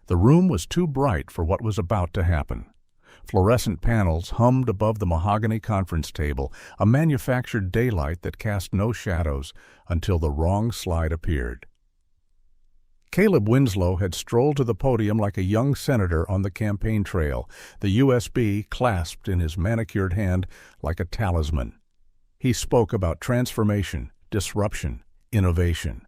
The room was too bright for what was about to happen. Fluorescent panels hummed above the mahogany conference table, a manufactured daylight that cast no shadows until the wrong slide appeared. Caleb Winslow had strolled to the podium like a young senator on the campaign trail, the USB clasped in his manicured hand like a talisman. He spoke about transformation, disruption, innovation.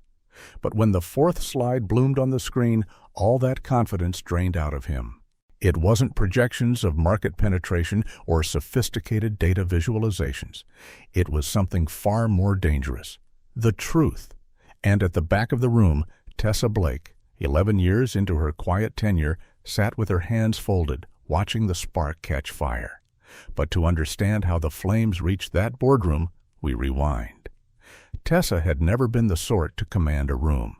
But when the fourth slide bloomed on the screen, all that confidence drained out of him. It wasn't projections of market penetration or sophisticated data visualizations. It was something far more dangerous. The truth. And at the back of the room, Tessa Blake, 11 years into her quiet tenure, sat with her hands folded, watching the spark catch fire. But to understand how the flames reached that boardroom, we rewind. Tessa had never been the sort to command a room.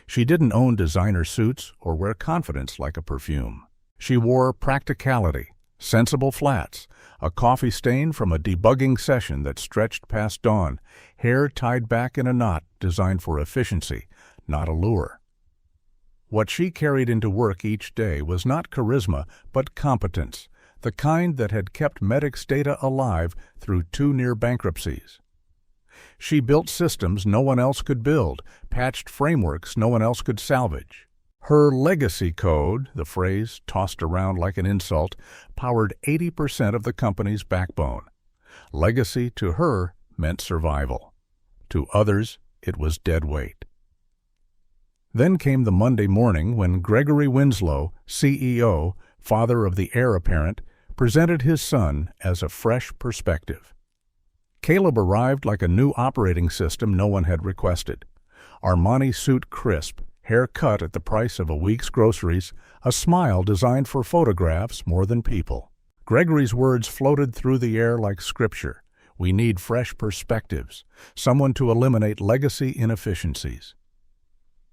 She didn't own designer suits or wear confidence like a perfume. She wore practicality, sensible flats, a coffee stain from a debugging session that stretched past dawn, hair tied back in a knot designed for efficiency, not allure. What she carried into work each day was not charisma, but competence, the kind that had kept Medic's data alive through 2 near bankruptcies. She built systems no one else could build, patched frameworks no one else could salvage. Her legacy code, the phrase tossed around like an insult, powered 80% of the company's backbone. Legacy to her meant survival. To others, it was dead weight. Then came the Monday morning when Gregory Winslow, CEO, father of the heir apparent, presented his son as a fresh perspective. Caleb arrived like a new operating system no one had requested. Armani suit crisp, hair cut at the price of a week's groceries, a smile designed for photographs more than people. Gregory's words floated through the air like scripture. We need fresh perspectives, someone to eliminate legacy inefficiencies.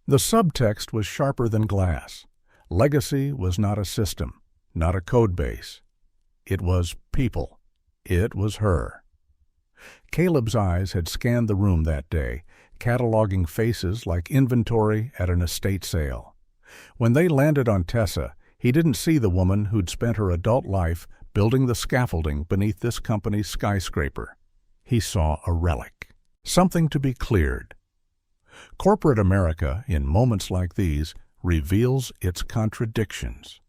The subtext was sharper than glass. Legacy was not a system, not a code base. It was people. It was her. Caleb's eyes had scanned the room that day, cataloging faces like inventory at an estate sale. When they landed on Tessa, he didn't see the woman who'd spent her adult life building the scaffolding beneath this company's skyscraper. He saw a relic, something to be cleared. Corporate America, in moments like these, reveals its contradictions.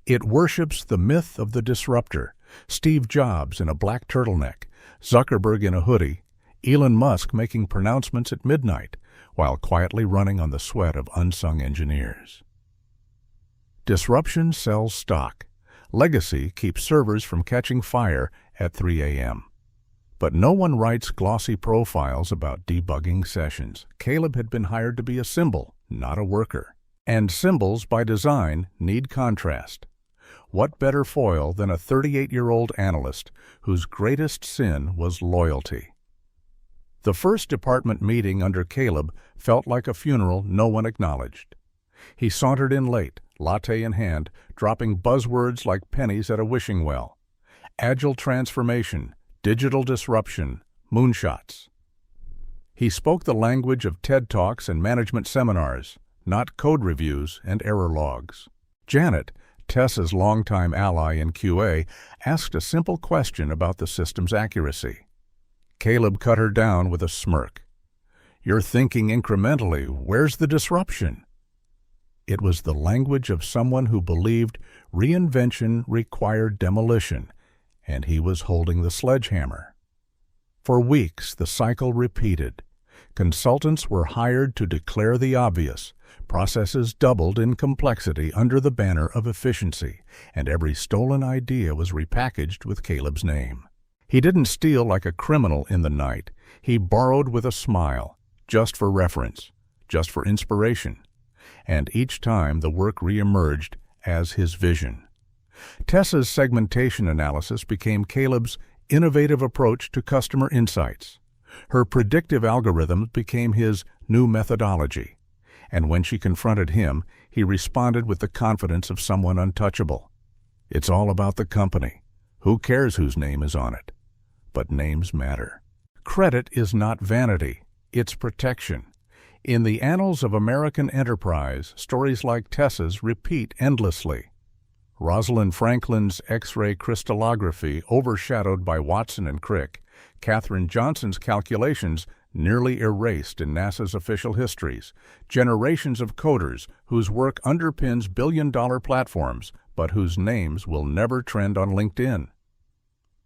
It worships the myth of the disruptor, Steve Jobs in a black turtleneck, Zuckerberg in a hoodie, Elon Musk making pronouncements at midnight while quietly running on the sweat of unsung engineers. Disruption sells stock. Legacy keeps servers from catching fire at 3 a.m. But no one writes glossy profiles about debugging sessions. Caleb had been hired to be a symbol, not a worker. And symbols, by design, need contrast. What better foil than a 38-year-old analyst whose greatest sin was loyalty? The first department meeting under Caleb felt like a funeral no one acknowledged. He sauntered in late, latte in hand, dropping buzzwords like pennies at a wishing well. Agile transformation, digital disruption, moonshots. He spoke the language of TED Talks and management seminars, not code reviews and error logs. Janet, Tessa's longtime ally in QA, asked a simple question about the system's accuracy. Caleb cut her down with a smirk. You're thinking incrementally. Where's the disruption? It was the language of someone who believed reinvention required demolition, and he was holding the sledgehammer. For weeks, the cycle repeated. Consultants were hired to declare the obvious. Processes doubled in complexity under the banner of efficiency, and every stolen idea was repackaged with Caleb's name. He didn't steal like a criminal in the night. He borrowed with a smile, just for reference, just for inspiration. And each time the work reemerged as his vision. Tessa's segmentation analysis became Caleb's innovative approach to customer insights. Her predictive algorithms became his new methodology. And when she confronted him, he responded with the confidence of someone untouchable. It's all about the company. Who cares whose name is on it? But names matter. Credit is not vanity. It's protection. In the annals of American enterprise, stories like Tessa's repeat endlessly. Rosalind Franklin's X-ray crystallography overshadowed by Watson and Crick, Katherine Johnson's calculations nearly erased in NASA's official histories, generations of coders whose work underpins billion-dollar platforms, but whose names will never trend on LinkedIn.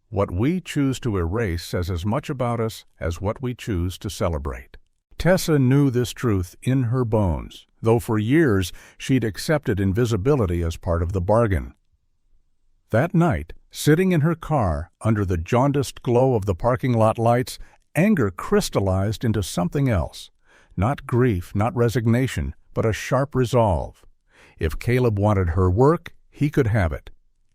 What we choose to erase says as much about us as what we choose to celebrate. Tessa knew this truth in her bones, though for years she'd accepted invisibility as part of the bargain. That night, sitting in her car under the jaundiced glow of the parking lot lights, anger crystallized into something else. Not grief, not resignation, but a sharp resolve. If Caleb wanted her work, he could have it.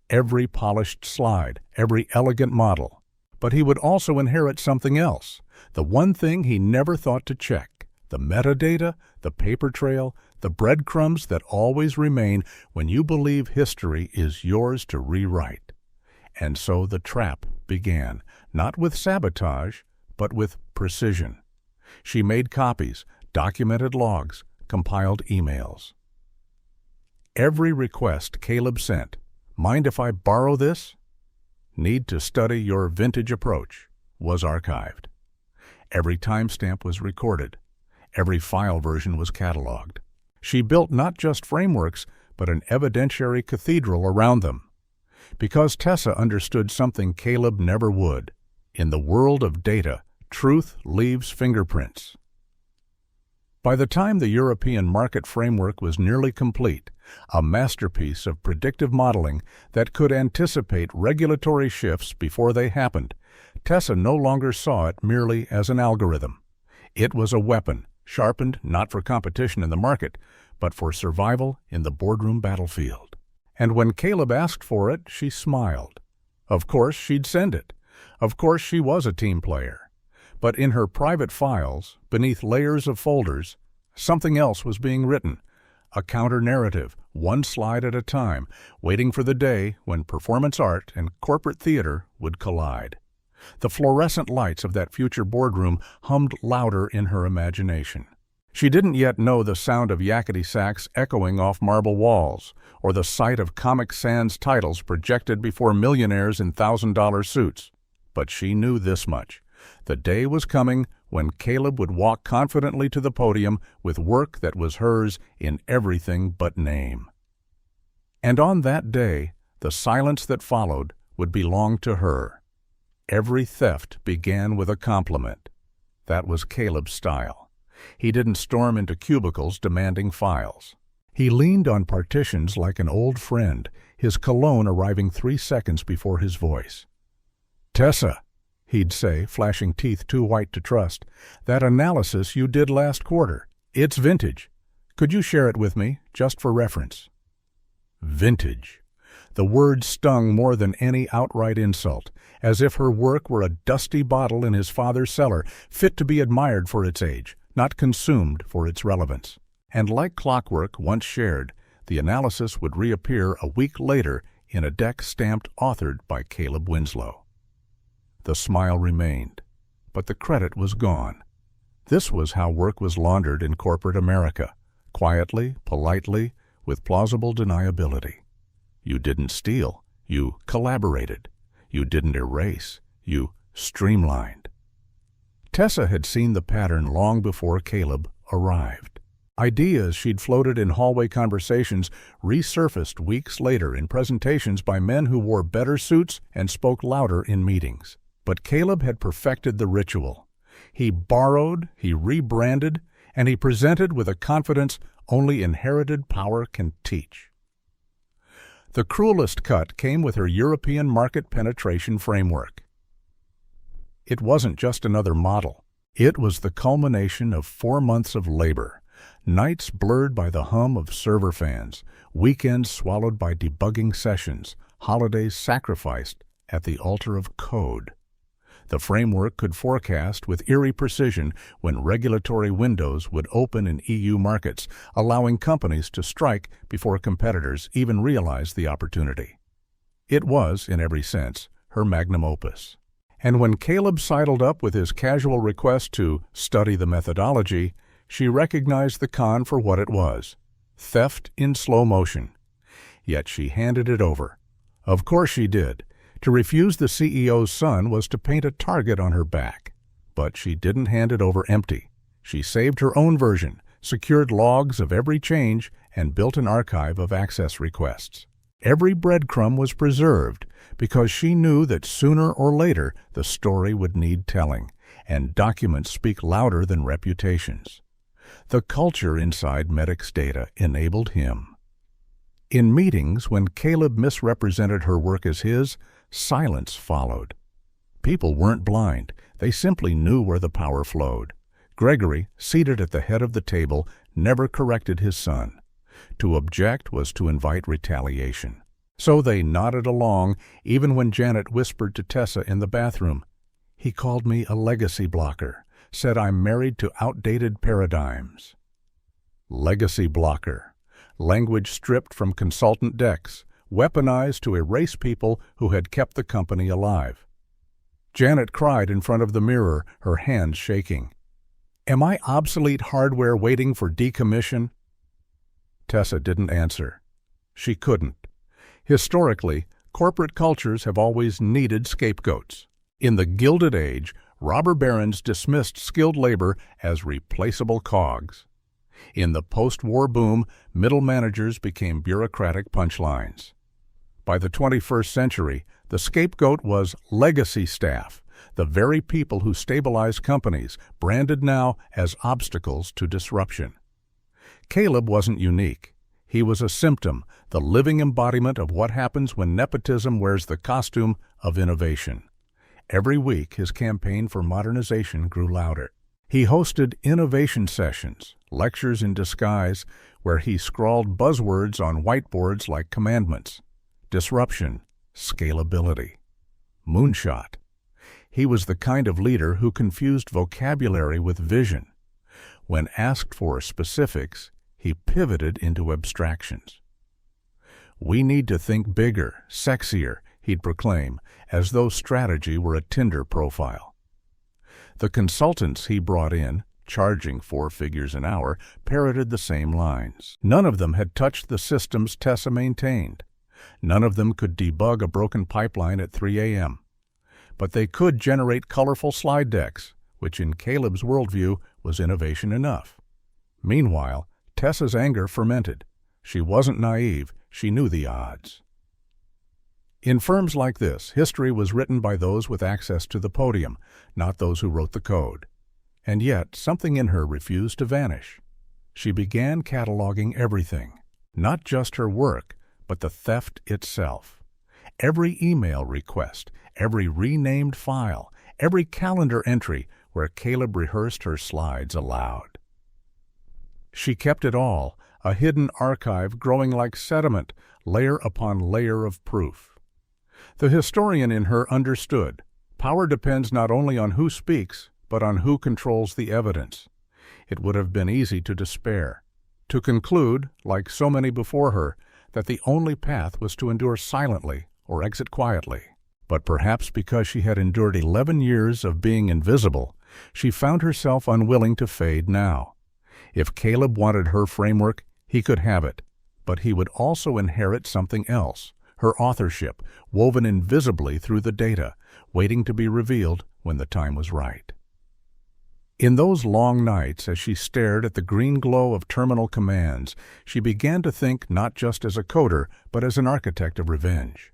Every polished slide, every elegant model. But he would also inherit something else, the one thing he never thought to check, the metadata, the paper trail, the breadcrumbs that always remain when you believe history is yours to rewrite. And so the trap began, not with sabotage, but with precision. She made copies, documented logs, compiled emails. Every request Caleb sent, "Mind if I borrow this?" "Need to study your vintage approach," was archived. Every timestamp was recorded. Every file version was cataloged. She built not just frameworks, but an evidentiary cathedral around them. Because Tessa understood something Caleb never would. In the world of data, truth leaves fingerprints. By the time the European market framework was nearly complete, a masterpiece of predictive modeling that could anticipate regulatory shifts before they happened, Tessa no longer saw it merely as an algorithm. It was a weapon, sharpened not for competition in the market, but for survival in the boardroom battlefield. And when Caleb asked for it, she smiled. Of course she'd send it. Of course she was a team player. But in her private files, beneath layers of folders, something else was being written, a counter-narrative, one slide at a time, waiting for the day when performance art and corporate theater would collide. The fluorescent lights of that future boardroom hummed louder in her imagination. She didn't yet know the sound of yakety sax echoing off marble walls, or the sight of Comic Sans titles projected before millionaires in $1,000 suits. But she knew this much. The day was coming when Caleb would walk confidently to the podium with work that was hers in everything but name. And on that day, the silence that followed would belong to her. Every theft began with a compliment. That was Caleb's style. He didn't storm into cubicles demanding files. He leaned on partitions like an old friend, his cologne arriving 3 seconds before his voice. "Tessa," he'd say, flashing teeth too white to trust, "that analysis you did last quarter, it's vintage. Could you share it with me, just for reference?" Vintage. The word stung more than any outright insult, as if her work were a dusty bottle in his father's cellar, fit to be admired for its age, not consumed for its relevance. And like clockwork once shared, the analysis would reappear a week later in a deck stamped authored by Caleb Winslow. The smile remained, but the credit was gone. This was how work was laundered in corporate America, quietly, politely, with plausible deniability. You didn't steal, you collaborated. You didn't erase, you streamlined. Tessa had seen the pattern long before Caleb arrived. Ideas she'd floated in hallway conversations resurfaced weeks later in presentations by men who wore better suits and spoke louder in meetings. But Caleb had perfected the ritual. He borrowed, he rebranded, and he presented with a confidence only inherited power can teach. The cruelest cut came with her European market penetration framework. It wasn't just another model. It was the culmination of 4 months of labor, nights blurred by the hum of server fans, weekends swallowed by debugging sessions, holidays sacrificed at the altar of code. The framework could forecast with eerie precision when regulatory windows would open in EU markets, allowing companies to strike before competitors even realized the opportunity. It was, in every sense, her magnum opus. And when Caleb sidled up with his casual request to study the methodology, She recognized the con for what it was: theft in slow motion. Yet she handed it over. Of course she did. To refuse the CEO's son was to paint a target on her back. But she didn't hand it over empty. She saved her own version, secured logs of every change, and built an archive of access requests. Every breadcrumb was preserved because she knew that sooner or later the story would need telling, and documents speak louder than reputations. The culture inside Medic's data enabled him. In meetings, when Caleb misrepresented her work as his, silence followed. People weren't blind. They simply knew where the power flowed. Gregory, seated at the head of the table, never corrected his son. To object was to invite retaliation. So they nodded along, even when Janet whispered to Tessa in the bathroom, "He called me a legacy blocker, said I'm married to outdated paradigms." Legacy blocker. Language stripped from consultant decks, weaponized to erase people who had kept the company alive. Janet cried in front of the mirror, her hands shaking. "Am I obsolete hardware waiting for decommission?" Tessa didn't answer. She couldn't. Historically, corporate cultures have always needed scapegoats. In the Gilded Age, robber barons dismissed skilled labor as replaceable cogs. In the post-war boom, middle managers became bureaucratic punchlines. By the 21st century, the scapegoat was legacy staff, the very people who stabilized companies, branded now as obstacles to disruption. Caleb wasn't unique. He was a symptom, the living embodiment of what happens when nepotism wears the costume of innovation. Every week, his campaign for modernization grew louder. He hosted innovation sessions, lectures in disguise, where he scrawled buzzwords on whiteboards like commandments: disruption, scalability, moonshot. He was the kind of leader who confused vocabulary with vision. When asked for specifics, he pivoted into abstractions. "We need to think bigger, sexier," he'd proclaim, as though strategy were a Tinder profile. The consultants he brought in, charging 4 figures an hour, parroted the same lines. None of them had touched the systems Tessa maintained. None of them could debug a broken pipeline at 3 a.m. But they could generate colorful slide decks, which in Caleb's worldview was innovation enough. Meanwhile, Tessa's anger fermented. She wasn't naive. She knew the odds. In firms like this, history was written by those with access to the podium, not those who wrote the code. And yet, something in her refused to vanish. She began cataloging everything, not just her work, but the theft itself. Every email request, every renamed file, every calendar entry where Caleb rehearsed her slides aloud. She kept it all, a hidden archive growing like sediment, layer upon layer of proof. The historian in her understood. Power depends not only on who speaks, but on who controls the evidence. It would have been easy to despair, to conclude, like so many before her, that the only path was to endure silently or exit quietly. But perhaps because she had endured 11 years of being invisible, she found herself unwilling to fade now. If Caleb wanted her framework, he could have it, but he would also inherit something else, her authorship, woven invisibly through the data, waiting to be revealed when the time was right. In those long nights, as she stared at the green glow of terminal commands, she began to think not just as a coder, but as an architect of revenge.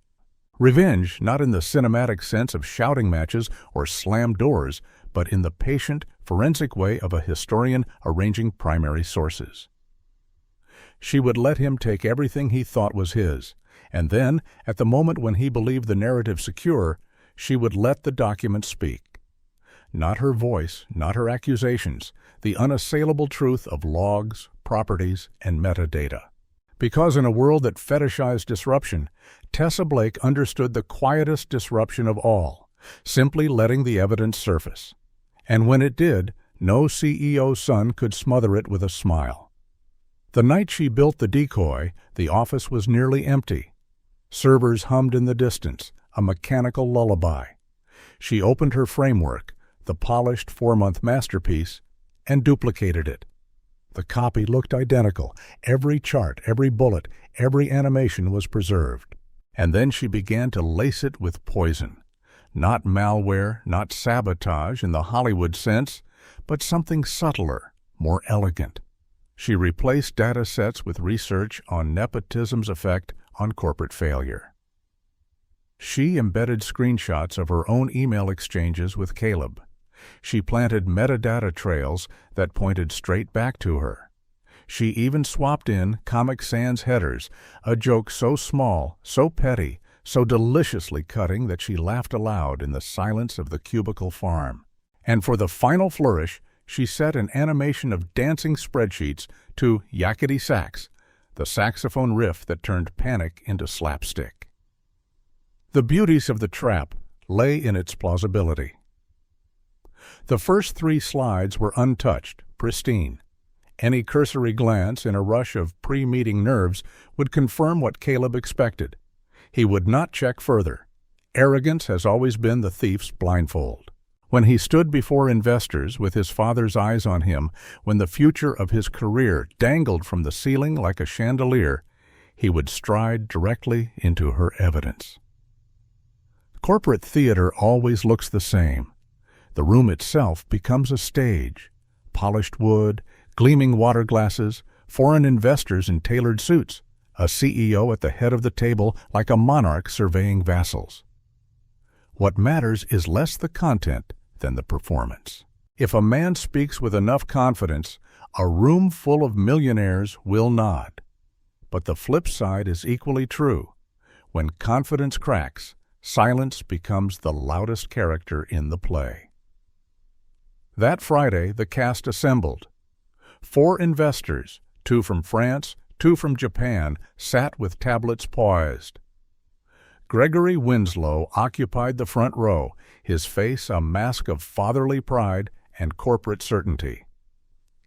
Revenge, not in the cinematic sense of shouting matches or slammed doors, but in the patient, forensic way of a historian arranging primary sources. She would let him take everything he thought was his, and then, at the moment when he believed the narrative secure, she would let the document speak. Not her voice, not her accusations, the unassailable truth of logs, properties, and metadata. Because in a world that fetishized disruption, Tessa Blake understood the quietest disruption of all, simply letting the evidence surface. And when it did, no CEO's son could smother it with a smile. The night she built the decoy, the office was nearly empty. Servers hummed in the distance, a mechanical lullaby. She opened her framework, the polished 4-month masterpiece, and duplicated it. The copy looked identical. Every chart, every bullet, every animation was preserved. And then she began to lace it with poison. Not malware, not sabotage in the Hollywood sense, but something subtler, more elegant. She replaced data sets with research on nepotism's effect on corporate failure. She embedded screenshots of her own email exchanges with Caleb. She planted metadata trails that pointed straight back to her. She even swapped in Comic Sans headers, a joke so small, so petty, so deliciously cutting that she laughed aloud in the silence of the cubicle farm. And for the final flourish, she set an animation of dancing spreadsheets to Yakety Sax, the saxophone riff that turned panic into slapstick. The beauties of the trap lay in its plausibility. The first 3 slides were untouched, pristine. Any cursory glance in a rush of pre-meeting nerves would confirm what Caleb expected. He would not check further. Arrogance has always been the thief's blindfold. When he stood before investors with his father's eyes on him, when the future of his career dangled from the ceiling like a chandelier, he would stride directly into her evidence. Corporate theater always looks the same. The room itself becomes a stage. Polished wood, gleaming water glasses, foreign investors in tailored suits, a CEO at the head of the table like a monarch surveying vassals. What matters is less the content than the performance. If a man speaks with enough confidence, a room full of millionaires will nod. But the flip side is equally true. When confidence cracks, silence becomes the loudest character in the play. That Friday, the cast assembled. 4 investors, 2 from France, 2 from Japan, sat with tablets poised. Gregory Winslow occupied the front row, his face a mask of fatherly pride and corporate certainty.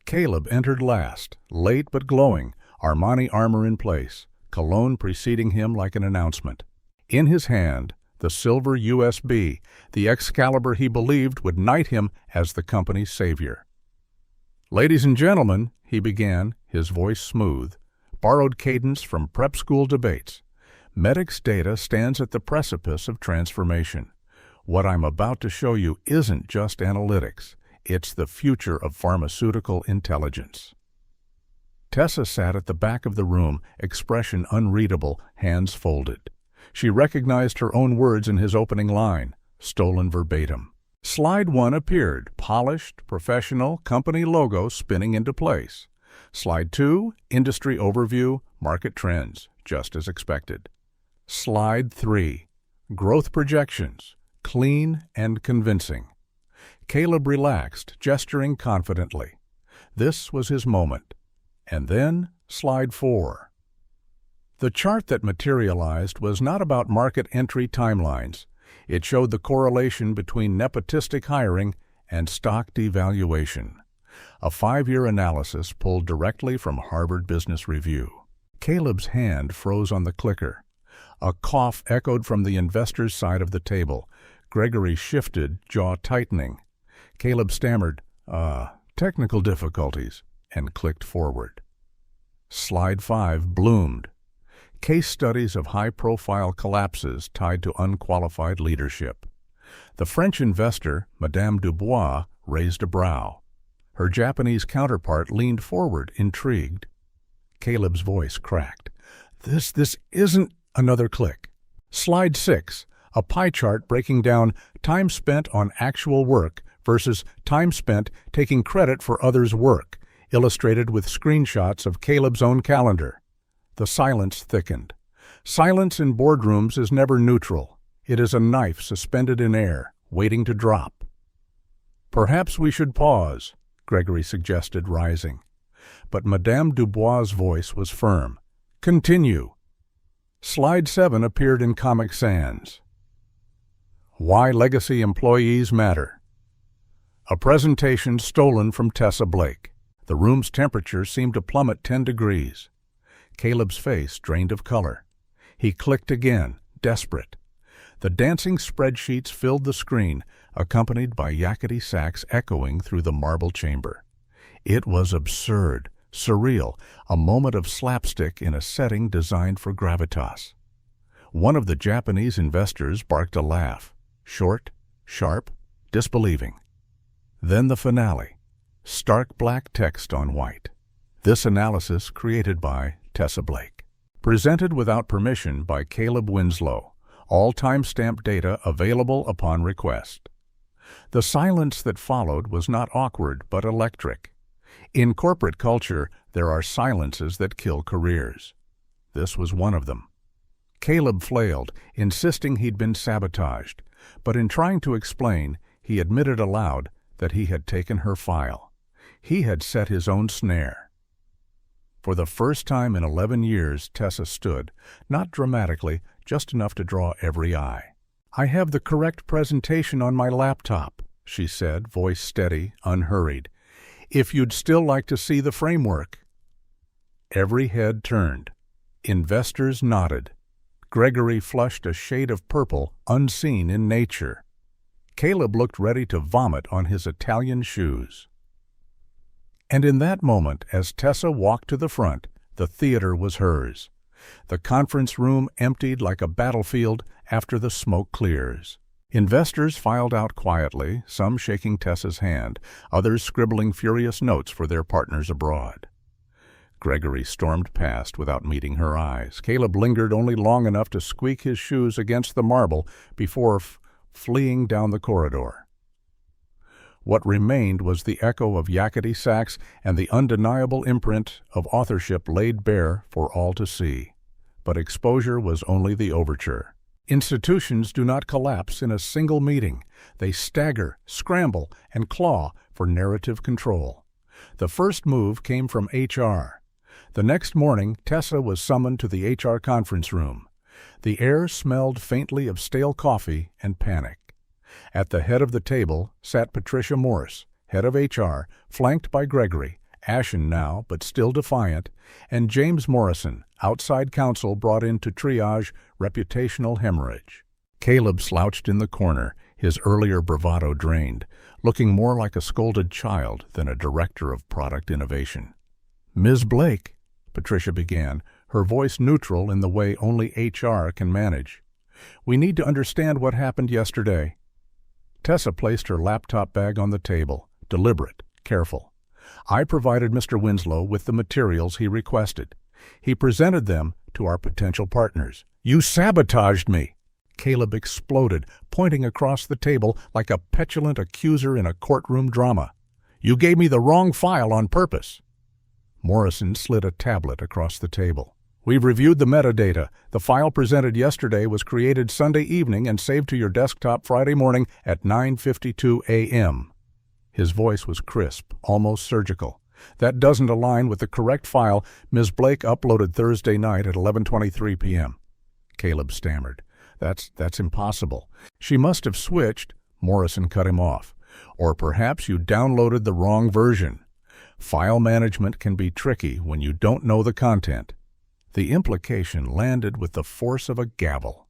Caleb entered last, late but glowing, Armani armor in place, cologne preceding him like an announcement. In his hand, the silver USB, the Excalibur he believed would knight him as the company's savior. "Ladies and gentlemen," he began, his voice smooth, borrowed cadence from prep school debates. Medic's data stands at the precipice of transformation. What I'm about to show you isn't just analytics. It's the future of pharmaceutical intelligence. Tessa sat at the back of the room, expression unreadable, hands folded. She recognized her own words in his opening line, stolen verbatim. Slide 1 appeared, polished, professional, company logo spinning into place. Slide 2, industry overview, market trends, just as expected. Slide 3, growth projections, clean and convincing. Caleb relaxed, gesturing confidently. This was his moment. And then, slide 4. The chart that materialized was not about market entry timelines. It showed the correlation between nepotistic hiring and stock devaluation. A 5-year analysis pulled directly from Harvard Business Review. Caleb's hand froze on the clicker. A cough echoed from the investor's side of the table. Gregory shifted, jaw tightening. Caleb stammered, technical difficulties, and clicked forward. Slide 5 bloomed. Case studies of high-profile collapses tied to unqualified leadership. The French investor, Madame Dubois, raised a brow. Her Japanese counterpart leaned forward, intrigued. Caleb's voice cracked. This isn't another click. Slide 6, a pie chart breaking down time spent on actual work versus time spent taking credit for others' work, illustrated with screenshots of Caleb's own calendar. The silence thickened. Silence in boardrooms is never neutral. It is a knife suspended in air, waiting to drop. "Perhaps we should pause," Gregory suggested, rising. But Madame Dubois' voice was firm. "Continue." Slide 7 appeared in Comic Sans. Why Legacy Employees Matter. A presentation stolen from Tessa Blake. The room's temperature seemed to plummet 10 degrees. Caleb's face drained of color. He clicked again, desperate. The dancing spreadsheets filled the screen, accompanied by Yakety Sax echoing through the marble chamber. It was absurd, Surreal, a moment of slapstick in a setting designed for gravitas. One of the Japanese investors barked a laugh, short, sharp, disbelieving. Then the finale, stark black text on white. This analysis created by Tessa Blake. Presented without permission by Caleb Winslow. All timestamp data available upon request. The silence that followed was not awkward but electric. In corporate culture, there are silences that kill careers. This was one of them. Caleb flailed, insisting he'd been sabotaged, but in trying to explain, he admitted aloud that he had taken her file. He had set his own snare. For the first time in 11 years, Tessa stood, not dramatically, just enough to draw every eye. "I have the correct presentation on my laptop," she said, voice steady, unhurried. "If you'd still like to see the framework." Every head turned. Investors nodded. Gregory flushed a shade of purple unseen in nature. Caleb looked ready to vomit on his Italian shoes. And in that moment, as Tessa walked to the front, the theater was hers. The conference room emptied like a battlefield after the smoke clears. Investors filed out quietly, some shaking Tessa's hand, others scribbling furious notes for their partners abroad. Gregory stormed past without meeting her eyes. Caleb lingered only long enough to squeak his shoes against the marble before fleeing down the corridor. What remained was the echo of yakety sax and the undeniable imprint of authorship laid bare for all to see. But exposure was only the overture. Institutions do not collapse in a single meeting. They stagger, scramble, and claw for narrative control. The first move came from HR. The next morning, Tessa was summoned to the HR conference room. The air smelled faintly of stale coffee and panic. At the head of the table sat Patricia Morse, head of HR, flanked by Gregory, ashen now but still defiant, and James Morrison, outside counsel brought in to triage reputational hemorrhage. Caleb slouched in the corner, his earlier bravado drained, looking more like a scolded child than a director of product innovation. "Ms. Blake," Patricia began, her voice neutral in the way only HR can manage. "We need to understand what happened yesterday." Tessa placed her laptop bag on the table, deliberate, careful. "I provided Mr. Winslow with the materials he requested. He presented them to our potential partners. You sabotaged me!" Caleb exploded, pointing across the table like a petulant accuser in a courtroom drama. "You gave me the wrong file on purpose." Morrison slid a tablet across the table. "We've reviewed the metadata. The file presented yesterday was created Sunday evening and saved to your desktop Friday morning at 9:52 a.m. His voice was crisp, almost surgical. "That doesn't align with the correct file Ms. Blake uploaded Thursday night at 11:23 p.m. Caleb stammered. That's impossible. She must have switched." Morrison cut him off. "Or perhaps you downloaded the wrong version. File management can be tricky when you don't know the content." The implication landed with the force of a gavel.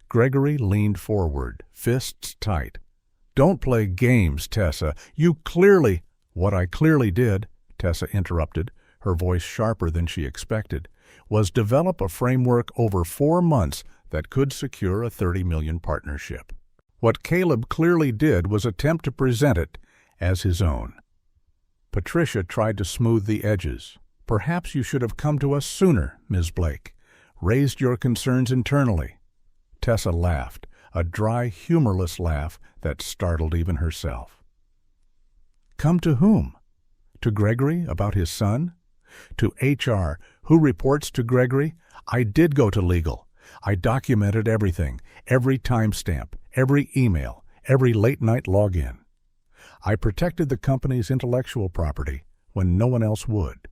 Gregory leaned forward, fists tight. "Don't play games, Tessa. You clearly—" "What I clearly did," Tessa interrupted, her voice sharper than she expected, "was develop a framework over 4 months that could secure a 30 million partnership. What Caleb clearly did was attempt to present it as his own." Patricia tried to smooth the edges. "Perhaps you should have come to us sooner, Ms. Blake. Raised your concerns internally." Tessa laughed, a dry, humorless laugh that startled even herself. "Come to whom? To Gregory about his son? To HR, who reports to Gregory? I did go to legal. I documented everything, every timestamp, every email, every late-night login. I protected the company's intellectual property when no one else would."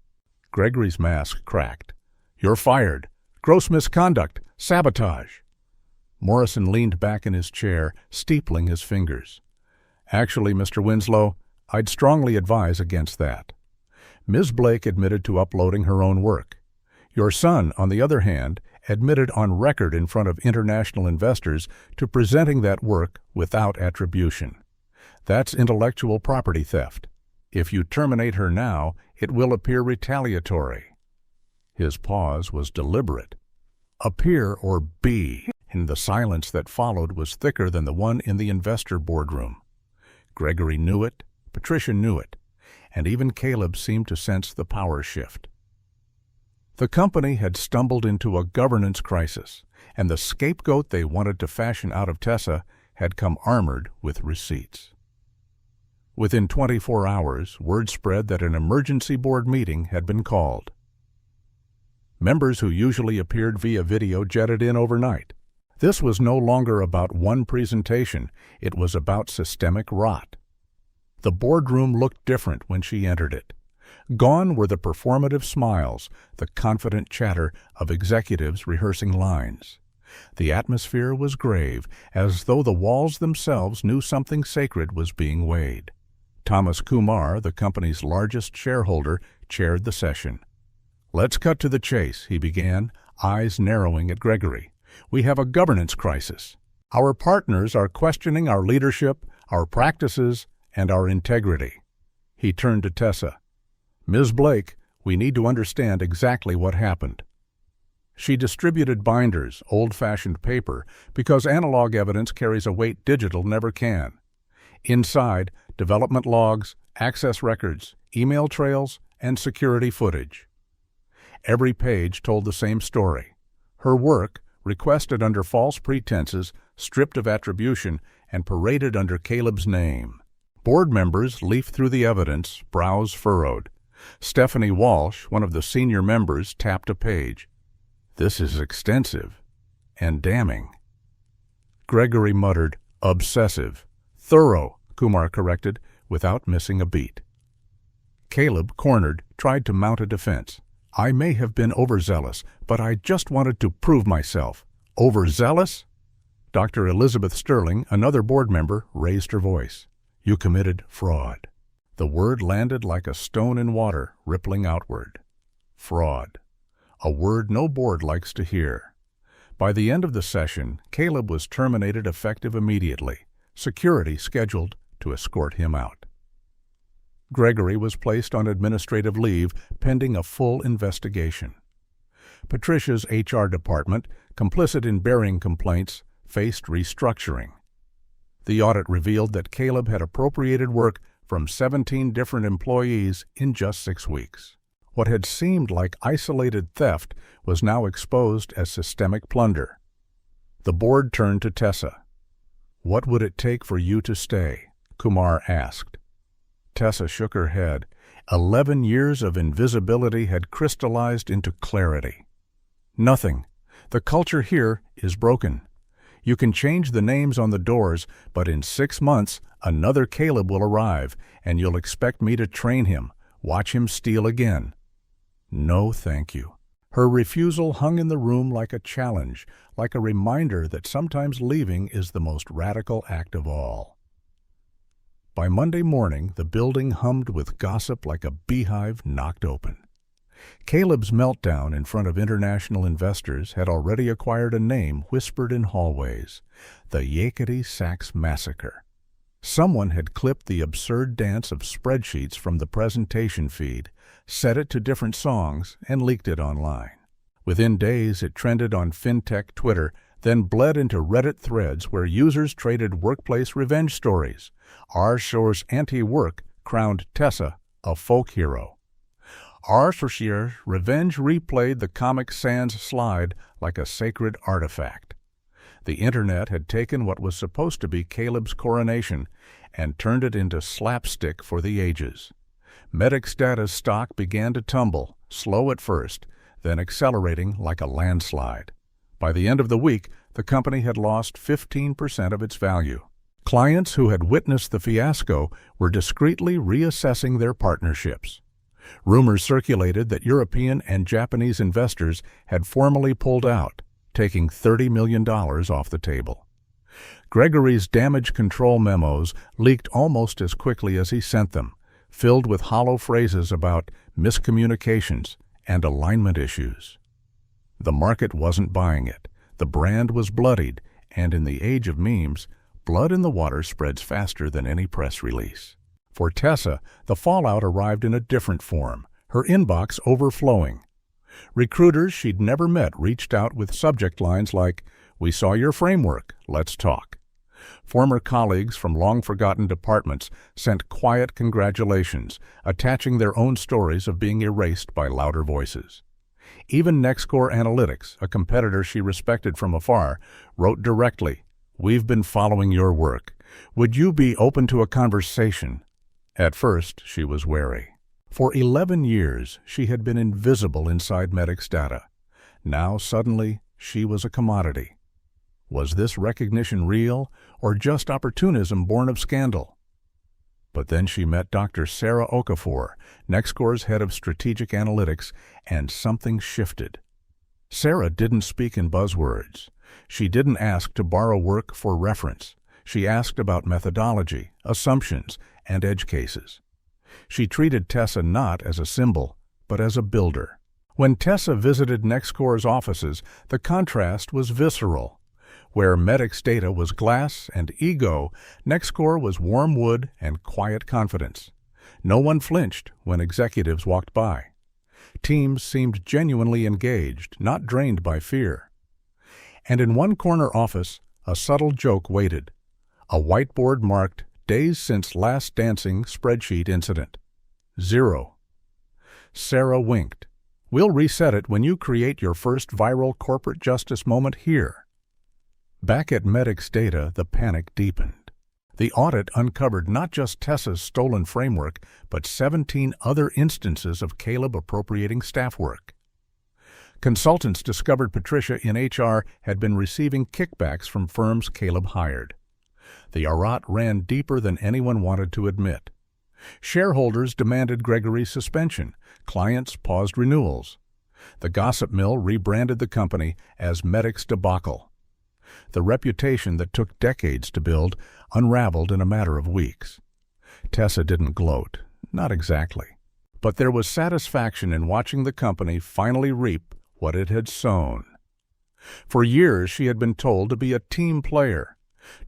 Gregory's mask cracked. "You're fired. Gross misconduct. Sabotage." Morrison leaned back in his chair, steepling his fingers. "Actually, Mr. Winslow, I'd strongly advise against that." Ms. Blake admitted to uploading her own work. Your son, on the other hand, admitted on record in front of international investors to presenting that work without attribution. That's intellectual property theft. If you terminate her now, it will appear retaliatory. His pause was deliberate. Appear or be, and the silence that followed was thicker than the one in the investor boardroom. Gregory knew it, Patricia knew it, and even Caleb seemed to sense the power shift. The company had stumbled into a governance crisis, and the scapegoat they wanted to fashion out of Tessa had come armored with receipts. Within 24 hours, word spread that an emergency board meeting had been called. Members who usually appeared via video jetted in overnight. This was no longer about one presentation, it was about systemic rot. The boardroom looked different when she entered it. Gone were the performative smiles, the confident chatter of executives rehearsing lines. The atmosphere was grave, as though the walls themselves knew something sacred was being weighed. Thomas Kumar, the company's largest shareholder, chaired the session. "Let's cut to the chase," he began, eyes narrowing at Gregory. "We have a governance crisis. Our partners are questioning our leadership, our practices, and our integrity." He turned to Tessa. "Ms. Blake, we need to understand exactly what happened." She distributed binders, old-fashioned paper, because analog evidence carries a weight digital never can. Inside, development logs, access records, email trails, and security footage. Every page told the same story. Her work, requested under false pretenses, stripped of attribution, and paraded under Caleb's name. Board members leafed through the evidence, brows furrowed. Stephanie Walsh, one of the senior members, tapped a page. "This is extensive and damning." Gregory muttered, "Obsessive." "Thorough," Kumar corrected, without missing a beat. Caleb, cornered, tried to mount a defense. "I may have been overzealous, but I just wanted to prove myself." "Overzealous?" Dr. Elizabeth Sterling, another board member, raised her voice. "You committed fraud." The word landed like a stone in water, rippling outward. Fraud. A word no board likes to hear. By the end of the session, Caleb was terminated effective immediately, security scheduled to escort him out. Gregory was placed on administrative leave pending a full investigation. Patricia's HR department, complicit in burying complaints, faced restructuring. The audit revealed that Caleb had appropriated work from 17 different employees in just 6 weeks. What had seemed like isolated theft was now exposed as systemic plunder. The board turned to Tessa. "What would it take for you to stay?" Kumar asked. Tessa shook her head. 11 years of invisibility had crystallized into clarity. "Nothing. The culture here is broken. You can change the names on the doors, but in 6 months, another Caleb will arrive, and you'll expect me to train him, watch him steal again." "No, thank you." Her refusal hung in the room like a challenge, like a reminder that sometimes leaving is the most radical act of all. By Monday morning, the building hummed with gossip like a beehive knocked open. Caleb's meltdown in front of international investors had already acquired a name whispered in hallways: the Yakety Sax Massacre. Someone had clipped the absurd dance of spreadsheets from the presentation feed, set it to different songs, and leaked it online. Within days, it trended on FinTech Twitter, then bled into Reddit threads where users traded workplace revenge stories. R. Shore's anti-work crowned Tessa a folk hero. R. Shore's revenge replayed the Comic Sans slide like a sacred artifact. The internet had taken what was supposed to be Caleb's coronation and turned it into slapstick for the ages. Medix Data's stock began to tumble, slow at first, then accelerating like a landslide. By the end of the week, the company had lost 15% of its value. Clients who had witnessed the fiasco were discreetly reassessing their partnerships. Rumors circulated that European and Japanese investors had formally pulled out, taking $30 million off the table. Gregory's damage control memos leaked almost as quickly as he sent them, filled with hollow phrases about miscommunications and alignment issues. The market wasn't buying it. The brand was bloodied, and in the age of memes, blood in the water spreads faster than any press release. For Tessa, the fallout arrived in a different form: her inbox overflowing. Recruiters she'd never met reached out with subject lines like, "We saw your framework, let's talk." Former colleagues from long-forgotten departments sent quiet congratulations, attaching their own stories of being erased by louder voices. Even NextCore Analytics, a competitor she respected from afar, wrote directly, "We've been following your work. Would you be open to a conversation?" At first, she was wary. For 11 years, she had been invisible inside Medic's data. Now, suddenly, she was a commodity. Was this recognition real, or just opportunism born of scandal? But then she met Dr. Sarah Okafor, NextCore's head of strategic analytics, and something shifted. Sarah didn't speak in buzzwords. She didn't ask to borrow work for reference. She asked about methodology, assumptions, and edge cases. She treated Tessa not as a symbol, but as a builder. When Tessa visited NextCore's offices, the contrast was visceral. Where Medic's data was glass and ego, NextCore was warm wood and quiet confidence. No one flinched when executives walked by. Teams seemed genuinely engaged, not drained by fear. And in one corner office, a subtle joke waited. A whiteboard marked "Days since last dancing spreadsheet incident." 0. Sarah winked. "We'll reset it when you create your first viral corporate justice moment here." Back at Medic's data, the panic deepened. The audit uncovered not just Tessa's stolen framework, but 17 other instances of Caleb appropriating staff work. Consultants discovered Patricia in HR had been receiving kickbacks from firms Caleb hired. The arat ran deeper than anyone wanted to admit. Shareholders demanded Gregory's suspension. Clients paused renewals. The gossip mill rebranded the company as Medic's debacle. The reputation that took decades to build unraveled in a matter of weeks. Tessa didn't gloat, not exactly. But there was satisfaction in watching the company finally reap what it had sown. For years she had been told to be a team player,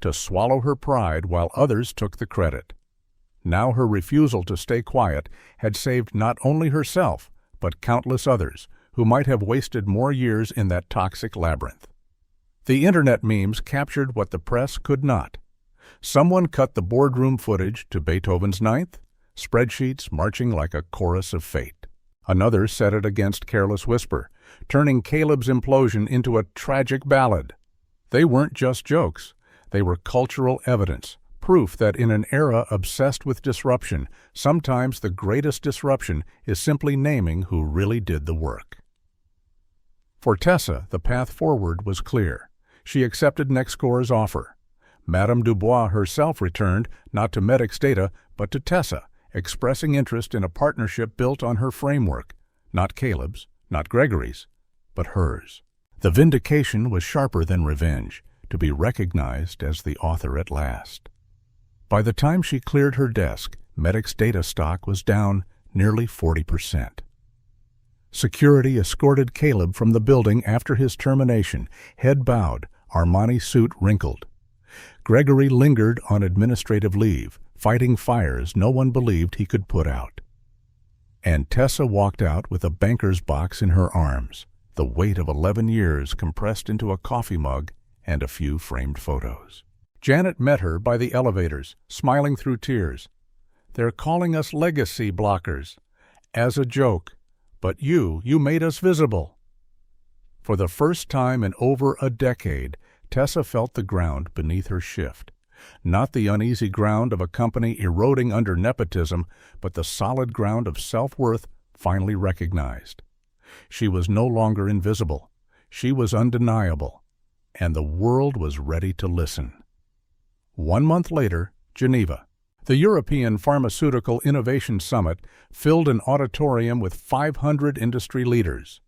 to swallow her pride while others took the credit. Now her refusal to stay quiet had saved not only herself, but countless others who might have wasted more years in that toxic labyrinth. The internet memes captured what the press could not. Someone cut the boardroom footage to Beethoven's Ninth, spreadsheets marching like a chorus of fate. Another set it against Careless Whisper, turning Caleb's implosion into a tragic ballad. They weren't just jokes. They were cultural evidence, proof that in an era obsessed with disruption, sometimes the greatest disruption is simply naming who really did the work. For Tessa, the path forward was clear. She accepted NextCore's offer. Madame Dubois herself returned, not to Medic's data, but to Tessa, expressing interest in a partnership built on her framework, not Caleb's, not Gregory's, but hers. The vindication was sharper than revenge, to be recognized as the author at last. By the time she cleared her desk, Medic's data stock was down nearly 40%. Security escorted Caleb from the building after his termination, head bowed, Armani suit wrinkled. Gregory lingered on administrative leave, fighting fires no one believed he could put out. And Tessa walked out with a banker's box in her arms, the weight of 11 years compressed into a coffee mug and a few framed photos. Janet met her by the elevators, smiling through tears. "They're calling us legacy blockers. As a joke. But you made us visible." For the first time in over a decade, Tessa felt the ground beneath her shift. Not the uneasy ground of a company eroding under nepotism, but the solid ground of self-worth finally recognized. She was no longer invisible. She was undeniable. And the world was ready to listen. 1 month later, Geneva. The European Pharmaceutical Innovation Summit filled an auditorium with 500 industry leaders.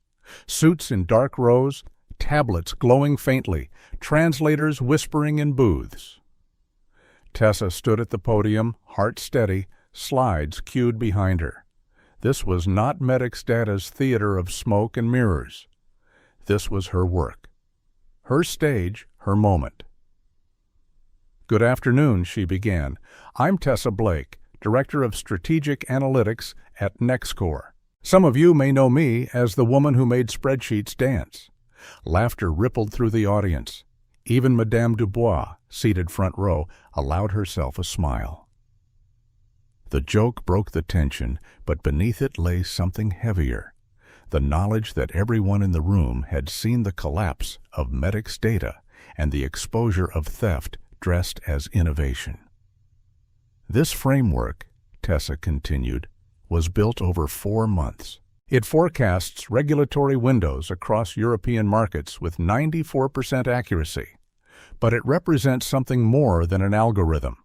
Suits in dark rows, tablets glowing faintly, translators whispering in booths. Tessa stood at the podium, heart steady, slides queued behind her. This was not Medic's data's theater of smoke and mirrors. This was her work. Her stage, her moment. "Good afternoon," she began. "I'm Tessa Blake, Director of Strategic Analytics at NextCore. Some of you may know me as the woman who made spreadsheets dance. Laughter rippled through the audience. Even Madame Dubois, seated front row, allowed herself a smile. The joke broke the tension, but beneath it lay something heavier. The knowledge that everyone in the room had seen the collapse of Medic's data and the exposure of theft dressed as innovation. This framework, Tessa continued, was built over 4 months. It forecasts regulatory windows across European markets with 94% accuracy. But it represents something more than an algorithm.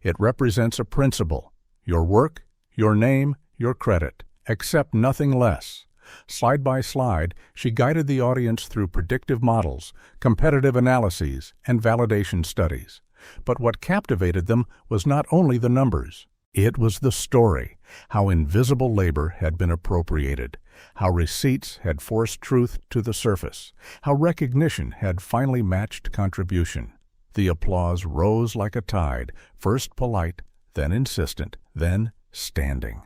It represents a principle. Your work, your name, your credit. Accept nothing less. Slide by slide, she guided the audience through predictive models, competitive analyses, and validation studies. But what captivated them was not only the numbers. It was the story, how invisible labor had been appropriated, how receipts had forced truth to the surface, how recognition had finally matched contribution. The applause rose like a tide, first polite, then insistent, then standing.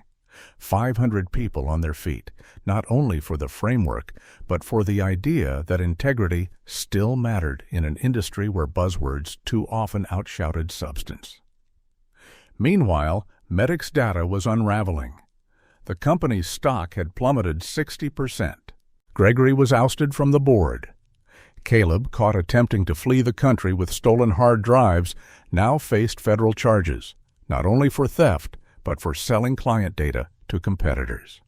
500 people on their feet, not only for the framework, but for the idea that integrity still mattered in an industry where buzzwords too often outshouted substance. Meanwhile, Medic's data was unraveling. The company's stock had plummeted 60%. Gregory was ousted from the board. Caleb, caught attempting to flee the country with stolen hard drives, now faced federal charges, not only for theft, but for selling client data to competitors.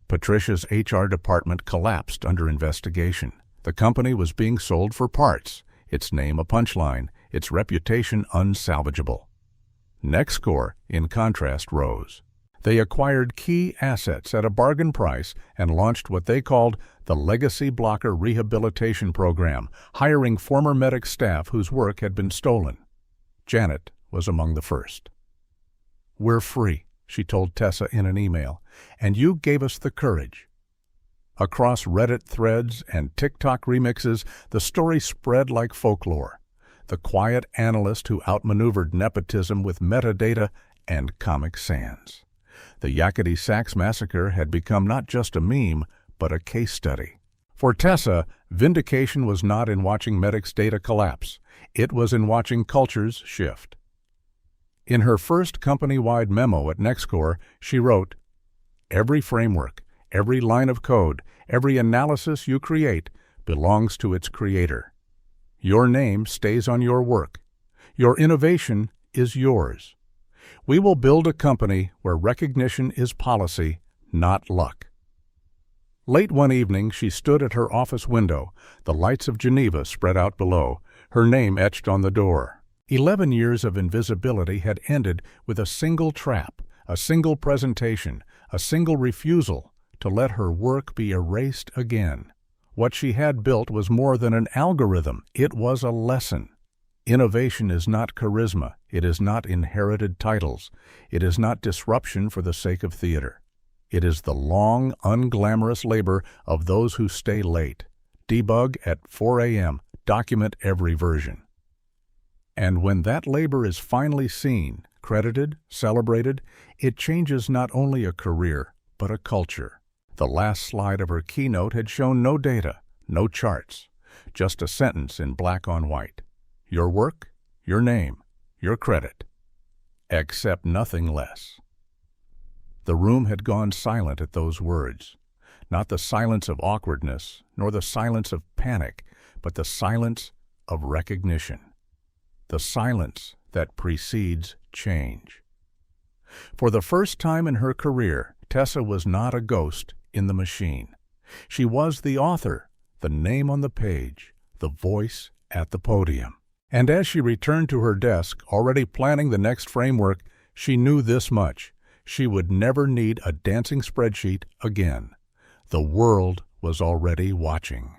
Patricia's HR department collapsed under investigation. The company was being sold for parts, its name a punchline, its reputation unsalvageable. Nextcore, in contrast, rose. They acquired key assets at a bargain price and launched what they called the Legacy Blocker Rehabilitation Program, hiring former Medic staff whose work had been stolen. Janet was among the first. "We're free," she told Tessa in an email, "and you gave us the courage." Across Reddit threads and TikTok remixes, the story spread like folklore. The quiet analyst who outmaneuvered nepotism with metadata and Comic Sans. The Yakety Sax massacre had become not just a meme, but a case study. For Tessa, vindication was not in watching Medic's data collapse. It was in watching cultures shift. In her first company-wide memo at Nextcore, she wrote, "Every framework, every line of code, every analysis you create belongs to its creator. Your name stays on your work. Your innovation is yours. We will build a company where recognition is policy, not luck." Late one evening, she stood at her office window, the lights of Geneva spread out below, her name etched on the door. 11 years of invisibility had ended with a single trap, a single presentation, a single refusal to let her work be erased again. What she had built was more than an algorithm. It was a lesson. Innovation is not charisma. It is not inherited titles. It is not disruption for the sake of theater. It is the long, unglamorous labor of those who stay late, debug at 4 a.m., document every version. And when that labor is finally seen, credited, celebrated, it changes not only a career, but a culture. The last slide of her keynote had shown no data, no charts, just a sentence in black on white. Your work, your name, your credit. Accept nothing less. The room had gone silent at those words. Not the silence of awkwardness, nor the silence of panic, but the silence of recognition. The silence that precedes change. For the first time in her career, Tessa was not a ghost in the machine. She was the author, the name on the page, the voice at the podium. And as she returned to her desk, already planning the next framework, she knew this much: she would never need a dancing spreadsheet again. The world was already watching.